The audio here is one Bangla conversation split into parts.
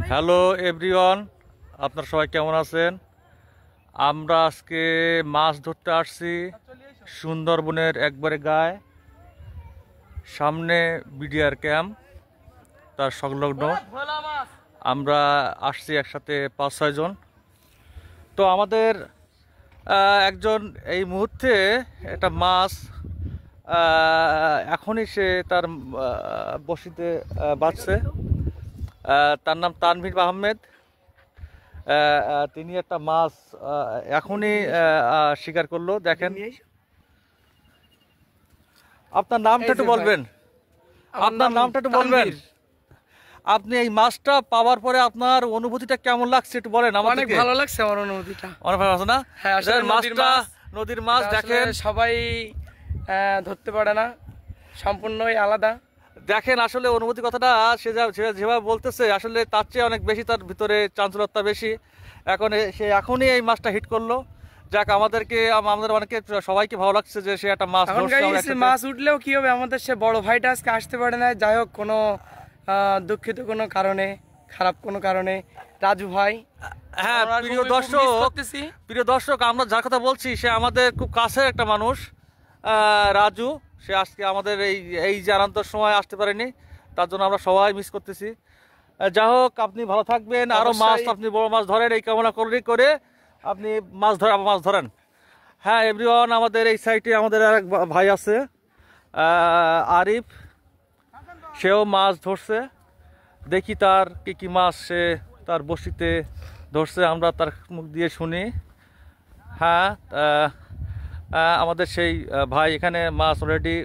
হ্যালো এভরিওয়ান, আপনারা সবাই কেমন আছেন? আমরা আজকে মাছ ধরতে আসছি সুন্দরবনের একবারে গায়ে, সামনে বিডিআর ক্যাম্প, তার সংলগ্ন। আমরা আসছি একসাথে 5-6 জন। তো আমাদের একজন এই মুহূর্তে একটা মাছ এখনই সে তার বসিতে বাঁচছে। তার নাম তানভীর আহমেদ। তিনি একটা মাছ এখনই শিকার করলো। দেখেন, আপনার নামটা একটু বলবেন। আপনার নামটা একটু বলবেন। আপনি এই মাছটা পাওয়ার পরে আপনার অনুভূতিটা কেমন লাগছে একটু বলেন আমাদের। অনেক ভালো লাগছে আমার অনুভূতিটা। অনেক ভালো আছে না? হ্যাঁ, আসলে মাছটা নদীর মাছ, দেখেন সবাই ধরতে পারে না, সম্পূর্ণই আলাদা। দেখেন আসলে অনুভূতি কথাটা সে যেভাবে বলতেছে, আসলে তার চেয়ে অনেক বেশি তার ভিতরে চাঞ্চল্যতা বেশি। সে এখনই এই মাছটা হিট করলো। যাক, আমাদের অনেকে সবাইকে ভালো লাগছে যে সে একটা মাছ ধরছে। মাছ উঠলেও কি হবে, আমাদের সে বড় ভাইটা আজকে আসতে পারে না। যাই হোক, কোনো দুঃখিত কোনো কারণে, খারাপ কোনো কারণে রাজু ভাই। হ্যাঁ প্রিয় দর্শক, আমরা যার কথা বলছি সে আমাদের খুব কাছের একটা মানুষ, রাজু। সে আজকে আমাদের এই জানান্তর সময় আসতে পারেনি, তার জন্য আমরা সবাই মিস করতেছি। যাই হোক, আপনি ভালো থাকবেন, আরো মাছ আপনি বড় মাছ ধরেন এই কামনা করে আপনি মাছ ধরেন। হ্যাঁ এভরিওয়ান, আমাদের এই সাইডে আমাদের এক ভাই আছে আরিফ, সেও মাছ ধরছে। দেখি তার কি মাছ সে তার বসিতে ধরছে, আমরা তার মুখ দিয়ে শুনি। হ্যাঁ, আমাদের সেই ভাই এখানে মাছ অলরেডি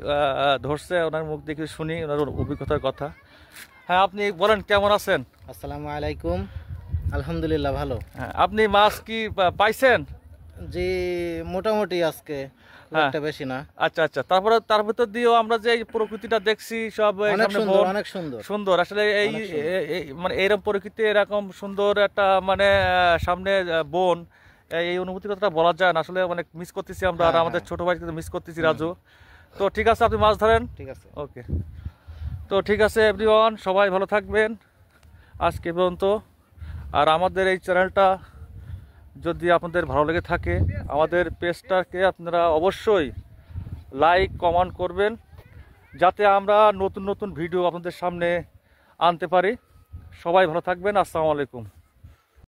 ধরছে, ওনার মুখ দেখে শুনি ওনার অভিজ্ঞতার কথা। হ্যাঁ, আপনি বলেন কেমন আছেন? আসসালামু আলাইকুম। আলহামদুলিল্লাহ ভালো। হ্যাঁ, আপনি মাছ কি পাইছেন? জি, মোটামুটি আজকে একটা বেশি না। আচ্ছা আচ্ছা, তারপরে তার ভিতর দিয়েও আমরা যে প্রকৃতিটা দেখছি সব অনেক সুন্দর। আসলে এই মানে এইরকম প্রকৃতি, এরকম সুন্দর একটা মানে সামনে বন, এই অনুভূতির কথাটা বলা যায় না। আসলে অনেক মিস করতেছি আমরা, আর আমাদের ছোট ভাইকে মিস করতেছি রাজু। তো ঠিক আছে, আপনি মাছ ধরেন। ঠিক আছে, ওকে। তো ঠিক আছে এভরিওয়ান, সবাই ভালো থাকবেন আজকে পর্যন্ত। আর আমাদের এই চ্যানেলটা যদি আপনাদের ভালো লেগে থাকে, আমাদের পেজটাকে আপনারা অবশ্যই লাইক কমেন্ট করবেন, যাতে আমরা নতুন নতুন ভিডিও আপনাদের সামনে আনতে পারি। সবাই ভালো থাকবেন। আসসালামু আলাইকুম।